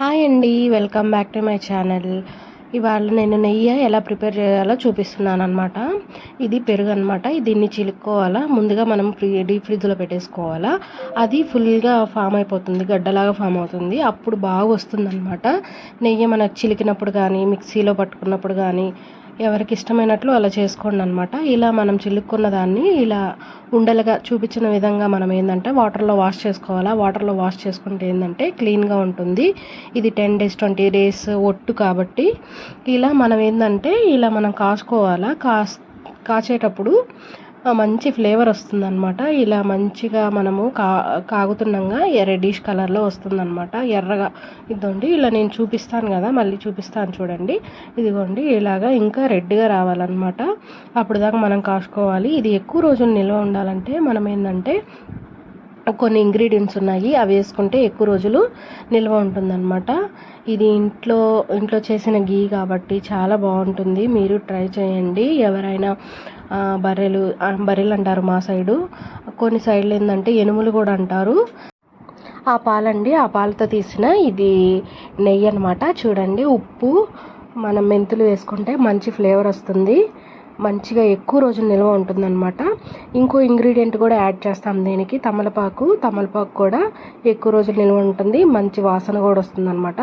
Hi అండి, welcome back to my channel. ఇవాళ నేను నెయ్యి ఎలా ప్రిపేర్ చేయాలో చూపిస్తున్నాను అనమాట. ఇది పెరుగు అనమాట. దీన్ని చిలుక్కోవాలా. ముందుగా మనం డీప్ ఫ్రిడ్జ్లో పెట్టేసుకోవాలా. అది ఫుల్గా ఫామ్ అయిపోతుంది, గడ్డలాగా ఫామ్ అవుతుంది. అప్పుడు బాగా వస్తుంది అనమాట. నెయ్యి మనకు చిలికినప్పుడు కానీ, మిక్సీలో పట్టుకున్నప్పుడు కానీ, ఎవరికి ఇష్టమైనట్లు అలా చేసుకోండి అనమాట. ఇలా మనం చిలుక్కున్న దాన్ని ఇలా ఉండలుగా చూపించిన విధంగా మనం ఏంటంటే వాటర్లో వాష్ చేసుకోవాలా. వాటర్లో వాష్ చేసుకుంటే ఏంటంటే క్లీన్గా ఉంటుంది. ఇది 10 days 20 days ఒట్టు కాబట్టి ఇలా మనం ఏంటంటే ఇలా మనం కాచుకోవాలా. కాచేటప్పుడు మంచి ఫ్లేవర్ వస్తుందన్నమాట. ఇలా మంచిగా మనము కాగుతుండగా రెడ్డిష్ కలర్లో వస్తుందన్నమాట, ఎర్రగా. ఇదిగోండి ఇలా నేను చూపిస్తాను కదా, మళ్ళీ చూపిస్తాను చూడండి. ఇదిగోండి ఇలాగా ఇంకా రెడ్గా రావాలన్నమాట. అప్పుడు దాకా మనం కాచుకోవాలి. ఇది ఎక్కువ రోజులు నిల్వ ఉండాలంటే మనం ఏంటంటే కొన్ని ఇంగ్రీడియంట్స్ ఉన్నాయి, అవి వేసుకుంటే ఎక్కువ రోజులు నిల్వ ఉంటుందన్నమాట. ఇది ఇంట్లో చేసిన గీ కాబట్టి చాలా బాగుంటుంది. మీరు ట్రై చేయండి. ఎవరైనా బర్రెలు అంటారు మా సైడు, కొన్ని సైడ్లు ఏంటంటే ఎనుములు కూడా అంటారు. ఆ పాలండి, ఆ పాలతో తీసిన ఇది నెయ్యి అనమాట. చూడండి, ఉప్పు, మనం మెంతులు వేసుకుంటే మంచి ఫ్లేవర్ వస్తుంది, మంచిగా ఎక్కువ రోజులు నిల్వ ఉంటుందన్నమాట. ఇంకో ఇంగ్రీడియంట్ కూడా యాడ్ చేస్తాం దీనికి, తమలపాకు కూడా ఎక్కువ రోజులు నిల్వ ఉంటుంది, మంచి వాసన కూడా వస్తుందన్నమాట.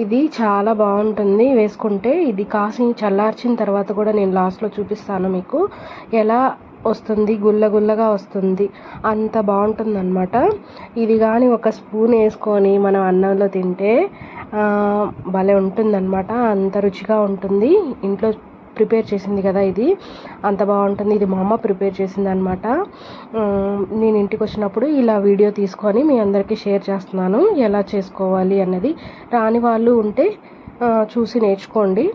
ఇది చాలా బాగుంటుంది వేసుకుంటే. ఇది కాసి చల్లార్చిన తర్వాత కూడా నేను లాస్ట్లో చూపిస్తాను మీకు ఎలా వస్తుంది, గుల్లగా వస్తుంది, అంత బాగుంటుందన్నమాట. ఇది కానీ ఒక స్పూన్ వేసుకొని మనం అన్నంలో తింటే భలే ఉంటుందన్నమాట. అంత రుచిగా ఉంటుంది. ఇంట్లో ప్రిపేర్ చేసింది కదా, ఇది అంత బాగుంటుంది. ఇది మా అమ్మ ప్రిపేర్ చేసింది అనమాట. నేను ఇంటికి వచ్చినప్పుడు ఇలా వీడియో తీసుకొని మీ అందరికీ షేర్ చేస్తున్నాను ఎలా చేసుకోవాలి అన్నది. రాని వాళ్ళు ఉంటే చూసి నేర్చుకోండి.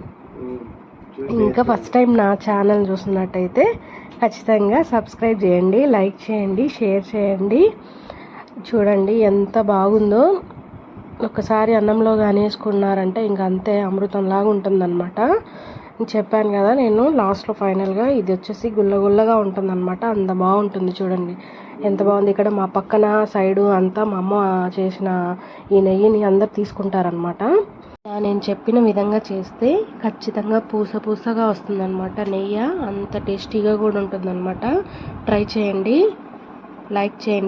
ఇంకా ఫస్ట్ టైం నా ఛానల్ చూస్తున్నట్టయితే ఖచ్చితంగా సబ్స్క్రైబ్ చేయండి, లైక్ చేయండి, షేర్ చేయండి. చూడండి ఎంత బాగుందో. ఒకసారి అన్నంలో కానీ వేసుకున్నారంటే ఇంకా అంతే అమృతంలాగా ఉంటుందన్నమాట. చెప్పాను కదా నేను లాస్ట్లో ఫైనల్గా ఇది వచ్చేసి గుల్లగా ఉంటుందన్నమాట. అంత బాగుంటుంది. చూడండి ఎంత బాగుంది. ఇక్కడ మా పక్కన సైడు అంతా మా అమ్మ చేసిన ఈ నెయ్యిని అందరు తీసుకుంటారనమాట. నేను చెప్పిన విధంగా చేస్తే ఖచ్చితంగా పూసగా వస్తుందన్నమాట నెయ్యి. అంత టేస్టీగా కూడా ఉంటుందన్నమాట. ట్రై చేయండి, లైక్ చేయండి.